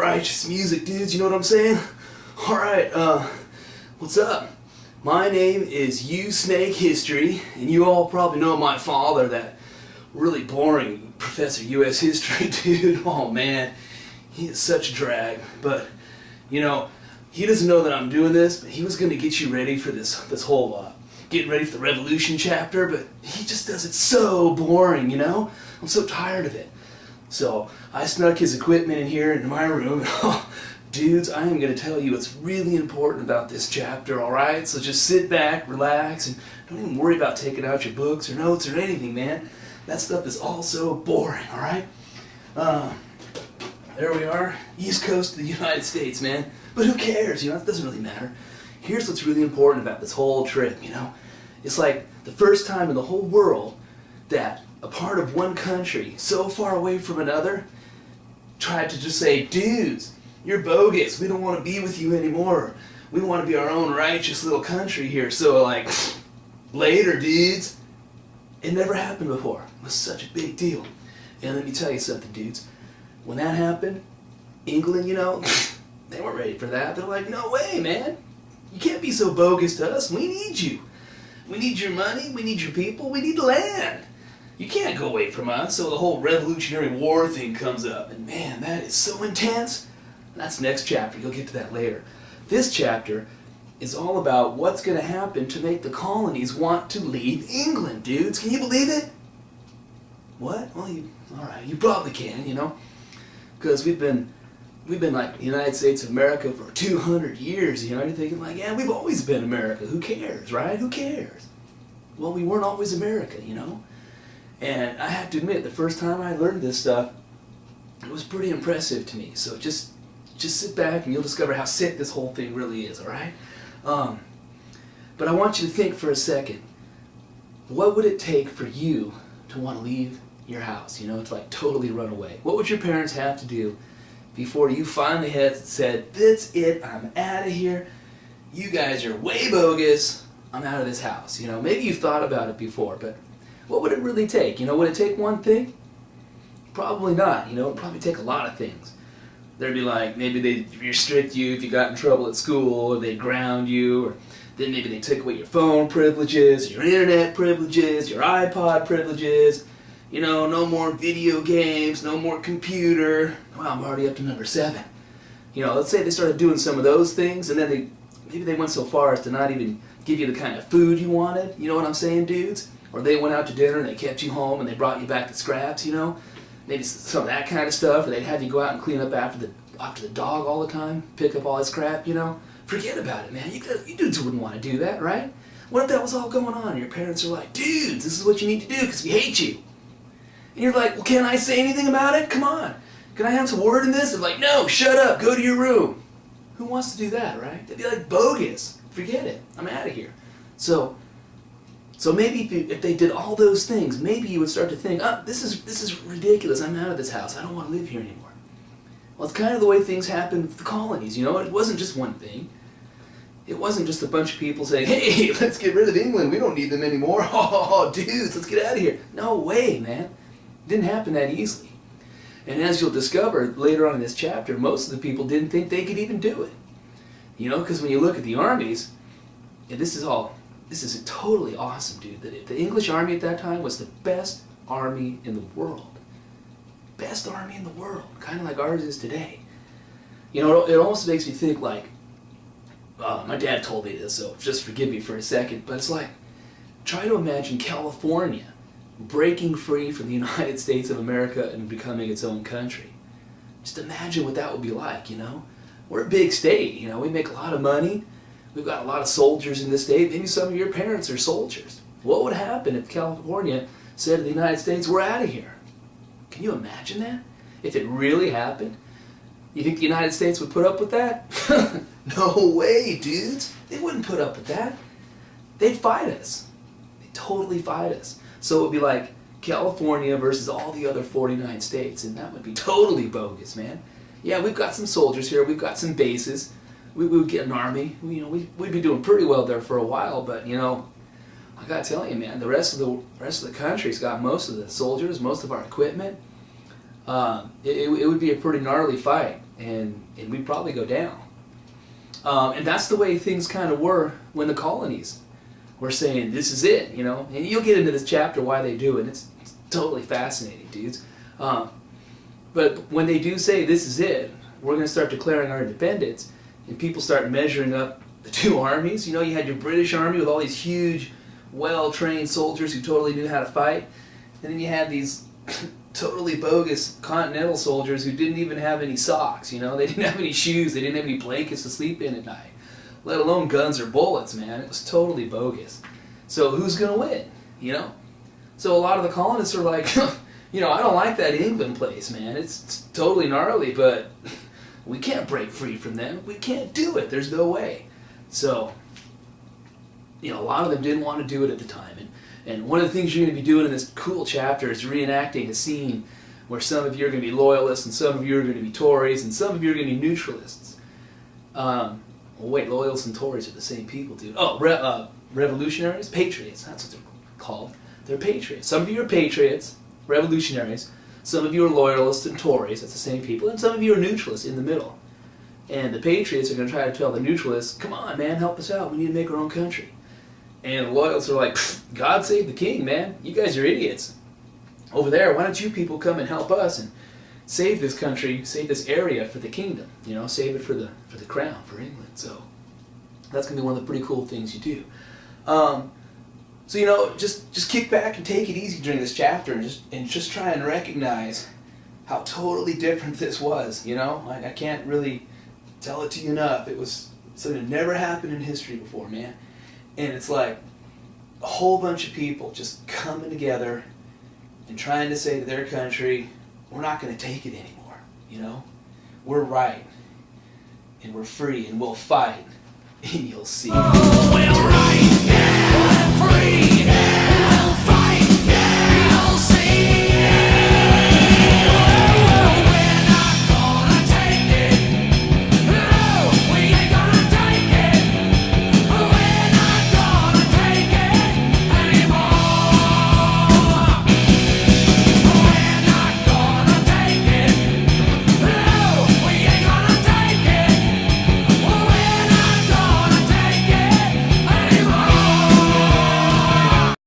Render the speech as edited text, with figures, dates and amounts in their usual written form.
righteous music, dudes, you know what I'm saying? Alright, what's up? My name is U Snake History, and you all probably know my father, that really boring Professor U.S. History dude. Oh man, he is such a drag. But, you know, he doesn't know that I'm doing this, but he was going to get you ready for this whole, getting ready for the Revolution chapter, but he just does it so boring, you know? I'm so tired of it. So I snuck his equipment in here into my room. Oh, dudes, I am going to tell you what's really important about this chapter, alright? So just sit back, relax, and don't even worry about taking out your books or notes or anything, man. That stuff is all so boring, alright? There we are, East Coast of the United States, man. But who cares, you know, it doesn't really matter. Here's what's really important about this whole trip, you know? It's like the first time in the whole world that a part of one country, so far away from another, tried to just say, dudes, you're bogus, we don't want to be with you anymore. We want to be our own righteous little country here. So like, later, dudes. It never happened before. It was such a big deal. And let me tell you something, dudes. When that happened, England, you know, they weren't ready for that. They're like, no way, man. You can't be so bogus to us. We need you. We need your money. We need your people. We need land. You can't go away from us. So the whole Revolutionary War thing comes up. And man, that is so intense. That's next chapter. You'll get to that later. This chapter is all about what's going to happen to make the colonies want to leave England, dudes. Can you believe it? What? Well, alright, you probably can, you know. Because we've been like the United States of America for 200 years, you know. You're thinking like, yeah, we've always been America. Who cares, right? Who cares? Well, we weren't always America, you know. And I have to admit, the first time I learned this stuff, it was pretty impressive to me. So just sit back and you'll discover how sick this whole thing really is, alright? But I want you to think for a second, what would it take for you to want to leave your house, you know, to like totally run away? What would your parents have to do before you finally had said, that's it, I'm out of here, you guys are way bogus, I'm out of this house, you know? Maybe you've thought about it before, but what would it really take? You know, would it take one thing? Probably not, you know, it would probably take a lot of things. There'd be like, maybe they'd restrict you if you got in trouble at school, or they'd ground you, or then maybe they take away your phone privileges, your internet privileges, your iPod privileges, you know, no more video games, no more computer. Wow, I'm already up to number 7. You know, let's say they started doing some of those things, and then maybe they went so far as to not even give you the kind of food you wanted, you know what I'm saying, dudes? Or they went out to dinner and they kept you home and they brought you back the scraps, you know? Maybe some of that kind of stuff, or they'd have you go out and clean up after the dog all the time, pick up all his crap, you know? Forget about it, man. You dudes wouldn't want to do that, right? What if that was all going on and your parents are like, dudes, this is what you need to do because we hate you. And you're like, well, can I say anything about it? Come on. Can I have some word in this? They're like, no, shut up, go to your room. Who wants to do that, right? They'd be like, bogus. Forget it. I'm out of here. So maybe if they did all those things, maybe you would start to think, oh, this is ridiculous. I'm out of this house. I don't want to live here anymore. Well, it's kind of the way things happened with the colonies, you know? It wasn't just one thing. It wasn't just a bunch of people saying, hey, let's get rid of England. We don't need them anymore. Oh, dudes, let's get out of here. No way, man. It didn't happen that easily. And as you'll discover later on in this chapter, most of the people didn't think they could even do it. You know, because when you look at the armies, and this is totally awesome, dude. The English army at that time was the best army in the world. Best army in the world, kind of like ours is today. You know, it almost makes me think like, my dad told me this, so just forgive me for a second, but it's like, try to imagine California breaking free from the United States of America and becoming its own country. Just imagine what that would be like, you know? We're a big state, you know, we make a lot of money, we've got a lot of soldiers in this state, maybe some of your parents are soldiers. What would happen if California said to the United States, we're out of here? Can you imagine that? If it really happened? You think the United States would put up with that? No way, dudes. They wouldn't put up with that. They'd fight us. They'd totally fight us. So it would be like California versus all the other 49 states, and that would be totally bogus, man. Yeah, we've got some soldiers here. We've got some bases. We would get an army. You know, we'd be doing pretty well there for a while, but, you know, I gotta tell you, man, the rest of the country's got most of the soldiers, most of our equipment. it would be a pretty gnarly fight, and we'd probably go down. And that's the way things kind of were when the colonies were saying, this is it, you know. And you'll get into this chapter why they do it. It's totally fascinating, dudes. But when they do say, this is it, we're going to start declaring our independence, and people start measuring up the two armies. You know, you had your British army with all these huge, well-trained soldiers who totally knew how to fight, and then you had these totally bogus continental soldiers who didn't even have any socks, you know. They didn't have any shoes, they didn't have any blankets to sleep in at night, let alone guns or bullets, man. It was totally bogus. So who's going to win, you know? So a lot of the colonists are like, you know, I don't like that England place, man. It's totally gnarly, but we can't break free from them. We can't do it. There's no way. So, you know, a lot of them didn't want to do it at the time. And one of the things you're going to be doing in this cool chapter is reenacting a scene where some of you are going to be loyalists, and some of you are going to be Tories, and some of you are going to be neutralists. Well, wait, loyalists and Tories are the same people, dude. Oh, revolutionaries? Patriots. That's what they're called. They're patriots. Some of you are patriots, revolutionaries. Some of you are loyalists and Tories. That's the same people. And some of you are neutralists in the middle. And the patriots are going to try to tell the neutralists, come on, man, help us out. We need to make our own country. And the loyalists are like, God save the king, man. You guys are idiots. Over there, why don't you people come and help us and save this country, save this area for the kingdom, you know, save it for the crown, for England. So that's going to be one of the pretty cool things you do. So, you know, just kick back and take it easy during this chapter, and just try and recognize how totally different this was, you know. I can't really tell it to you enough. It was something that never happened in history before, man. And it's like a whole bunch of people just coming together and trying to say to their country, we're not going to take it anymore, you know? We're right, and we're free, and we'll fight, and you'll see.